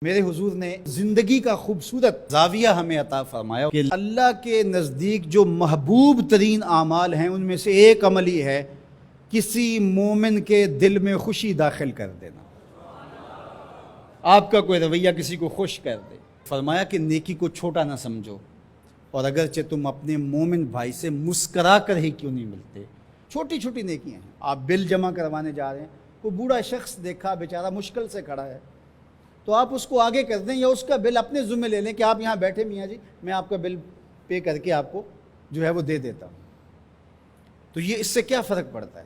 میرے حضور نے زندگی کا خوبصورت زاویہ ہمیں عطا فرمایا کہ اللہ کے نزدیک جو محبوب ترین اعمال ہیں ان میں سے ایک عمل ہی ہے کسی مومن کے دل میں خوشی داخل کر دینا۔ آپ کا کوئی رویہ کسی کو خوش کر دے۔ فرمایا کہ نیکی کو چھوٹا نہ سمجھو، اور اگرچہ تم اپنے مومن بھائی سے مسکرا کر ہی کیوں نہیں ملتے، چھوٹی چھوٹی نیکیاں ہیں۔ آپ بل جمع کروانے جا رہے ہیں، کوئی بوڑھا شخص دیکھا بیچارہ مشکل سے کھڑا ہے، تو آپ اس کو آگے کر دیں یا اس کا بل اپنے ذمہ لے لیں کہ آپ یہاں بیٹھے میاں جی، میں آپ کا بل پے کر کے آپ کو جو ہے وہ دے دیتا ہوں۔ تو یہ اس سے کیا فرق پڑتا ہے؟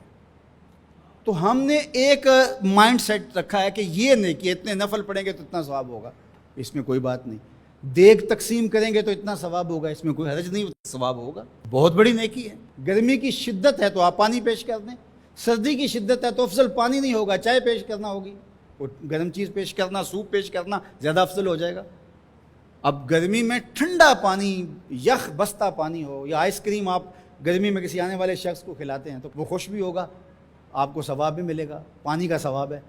تو ہم نے ایک مائنڈ سیٹ رکھا ہے کہ یہ نیکی اتنے نفل پڑھیں گے تو اتنا ثواب ہوگا، اس میں کوئی بات نہیں۔ دیگ تقسیم کریں گے تو اتنا ثواب ہوگا، اس میں کوئی حرج نہیں، ثواب ہوگا۔ بہت بڑی نیکی ہے۔ گرمی کی شدت ہے تو آپ پانی پیش کر دیں، سردی کی شدت ہے تو افضل پانی نہیں ہوگا، چائے پیش کرنا ہوگی، گرم چیز پیش کرنا، سوپ پیش کرنا زیادہ افضل ہو جائے گا۔ اب گرمی میں ٹھنڈا پانی، یخ بستہ پانی ہو، یا آئس کریم آپ گرمی میں کسی آنے والے شخص کو کھلاتے ہیں تو وہ خوش بھی ہوگا، آپ کو ثواب بھی ملے گا، پانی کا ثواب ہے۔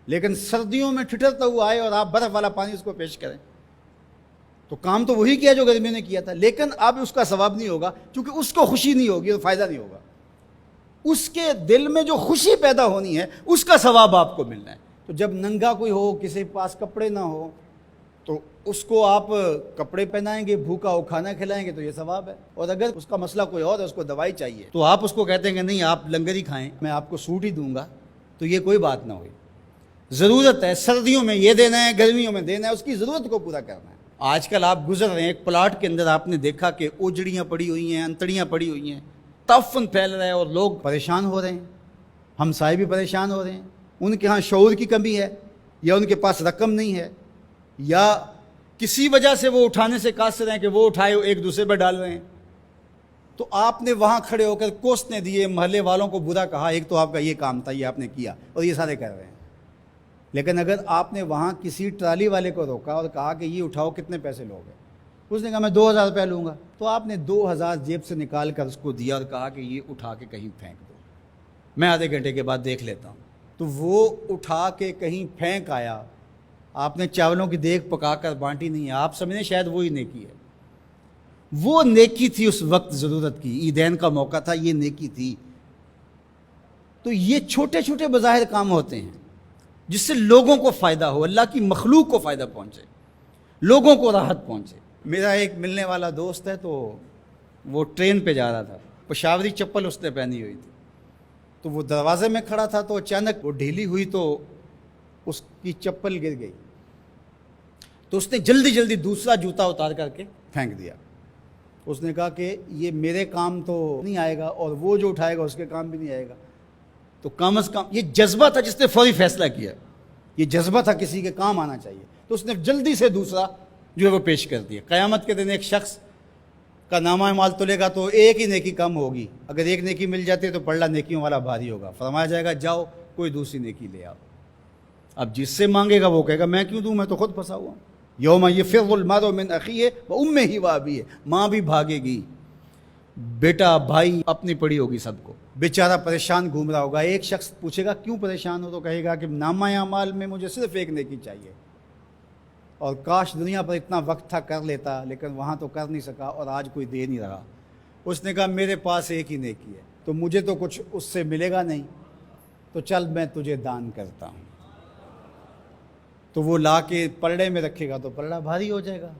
لیکن سردیوں میں ٹھٹرتا ہوا آئے اور آپ برف والا پانی اس کو پیش کریں تو کام تو وہی کیا جو گرمی نے کیا تھا، لیکن اب اس کا ثواب نہیں ہوگا کیونکہ اس کو خوشی نہیں ہوگی تو فائدہ نہیں ہوگا۔ اس کے دل میں جو خوشی پیدا ہونی ہے اس کا ثواب آپ کو ملنا ہے۔ تو جب ننگا کوئی ہو، کسی کے پاس کپڑے نہ ہو، تو اس کو آپ کپڑے پہنائیں گے، بھوکا ہو کھانا کھلائیں گے تو یہ ثواب ہے۔ اور اگر اس کا مسئلہ کوئی اور ہے، اس کو دوائی چاہیے، تو آپ اس کو کہتے ہیں کہ نہیں آپ لنگر ہی کھائیں، میں آپ کو سوٹ ہی دوں گا، تو یہ کوئی بات نہ ہوئی۔ ضرورت ہے سردیوں میں یہ دینا ہے، گرمیوں میں دینا ہے، اس کی ضرورت کو پورا کرنا ہے۔ آج کل آپ گزر رہے ہیں ایک پلاٹ کے اندر، آپ نے دیکھا کہ اوجڑیاں پڑی ہوئی ہیں، انتڑیاں پڑی ہوئی ہیں، تعفن پھیل رہا ہے اور لوگ پریشان ہو رہے ہیں، ہمسائے بھی پریشان ہو رہے ہیں۔ ان کے ہاں شعور کی کمی ہے، یا ان کے پاس رقم نہیں ہے، یا کسی وجہ سے وہ اٹھانے سے قاصر ہیں کہ وہ اٹھائے ایک دوسرے پر ڈال رہے ہیں۔ تو آپ نے وہاں کھڑے ہو کر کوسنے دیے، محلے والوں کو برا کہا، ایک تو آپ کا یہ کام تھا، یہ آپ نے کیا اور یہ سارے کر رہے ہیں۔ لیکن اگر آپ نے وہاں کسی ٹرالی والے کو روکا اور کہا کہ یہ اٹھاؤ، کتنے پیسے لوگے؟ اس نے کہا میں 2000 روپے لوں گا، تو آپ نے 2000 جیب سے نکال کر اس کو دیا اور کہا کہ یہ اٹھا کے کہیں پھینک دو، میں آدھے گھنٹے کے بعد دیکھ لیتا ہوں۔ تو وہ اٹھا کے کہیں پھینک آیا، آپ نے چاولوں کی دیگ پکا کر بانٹی نہیں ہے، آپ سمجھیں شاید وہی نیکی ہے۔ وہ نیکی تھی اس وقت ضرورت کی، عیدین کا موقع تھا، یہ نیکی تھی۔ تو یہ چھوٹے چھوٹے بظاہر کام ہوتے ہیں جس سے لوگوں کو فائدہ ہو، اللہ کی مخلوق کو فائدہ پہنچے، لوگوں کو راحت پہنچے۔ میرا ایک ملنے والا دوست ہے، تو وہ ٹرین پہ جا رہا تھا، پشاوری چپل اس نے پہنی ہوئی تھی، تو وہ دروازے میں کھڑا تھا، تو اچانک وہ ڈھیلی ہوئی تو اس کی چپل گر گئی، تو اس نے جلدی جلدی دوسرا جوتا اتار کر کے پھینک دیا۔ اس نے کہا کہ یہ میرے کام تو نہیں آئے گا، اور وہ جو اٹھائے گا اس کے کام بھی نہیں آئے گا، تو کم از کم یہ جذبہ تھا جس نے فوری فیصلہ کیا، یہ جذبہ تھا کسی کے کام آنا چاہیے، تو اس نے جلدی سے دوسرا جو ہے وہ پیش کر دیا۔ قیامت کے دن ایک شخص کا نامہ اعمال تلے گا تو ایک ہی نیکی کم ہوگی، اگر ایک نیکی مل جاتی ہے تو پلڑا نیکیوں والا بھاری ہوگا، فرمایا جائے گا جاؤ کوئی دوسری نیکی لے آؤ۔ اب جس سے مانگے گا وہ کہے گا میں کیوں دوں، میں تو خود پھنسا ہوا ہوں۔ یوم یفر المرء من اخیہ وامہ وابیہ، ماں بھی بھاگے گی، بیٹا بھائی اپنی پڑی ہوگی، سب کو بیچارہ پریشان گھوم رہا ہوگا۔ ایک شخص پوچھے گا کیوں پریشان ہو، تو کہے گا کہ نامہ اعمال میں مجھے صرف ایک نیکی چاہیے، اور کاش دنیا پر اتنا وقت تھا کر لیتا، لیکن وہاں تو کر نہیں سکا اور آج کوئی دے نہیں رہا۔ اس نے کہا میرے پاس ایک ہی نیکی ہے، تو مجھے تو کچھ اس سے ملے گا نہیں، تو چل میں تجھے دان کرتا ہوں۔ تو وہ لا کے پلڑے میں رکھے گا تو پلڑا بھاری ہو جائے گا،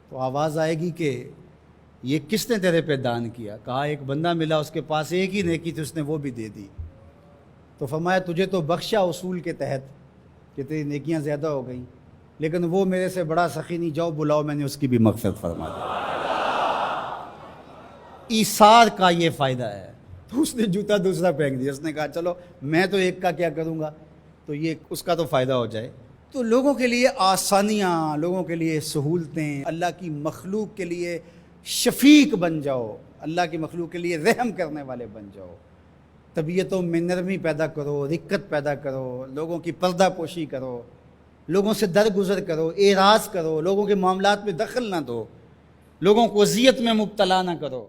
تو آواز آئے گی کہ یہ کس نے تیرے پہ دان کیا؟ کہا ایک بندہ ملا، اس کے پاس ایک ہی نیکی تھی، اس نے وہ بھی دے دی۔ تو فرمایا تجھے تو بخشا اصول کے تحت کہ تیری نیکیاں زیادہ ہو گئیں، لیکن وہ میرے سے بڑا سخی نہیں، جاؤ بلاؤ، میں نے اس کی بھی مغفرت فرما دی۔ ایثار کا یہ فائدہ ہے۔ تو اس نے جوتا دوسرا پھینک دیا، اس نے کہا چلو میں تو ایک کا کیا کروں گا، تو یہ اس کا تو فائدہ ہو جائے۔ تو لوگوں کے لیے آسانیاں، لوگوں کے لیے سہولتیں، اللہ کی مخلوق کے لیے شفیق بن جاؤ، اللہ کی مخلوق کے لیے رحم کرنے والے بن جاؤ، طبیعتوں میں نرمی پیدا کرو، رقت پیدا کرو، لوگوں کی پردہ پوشی کرو، لوگوں سے درگزر کرو، اعراض کرو، لوگوں کے معاملات میں دخل نہ دو، لوگوں کو اذیت میں مبتلا نہ کرو۔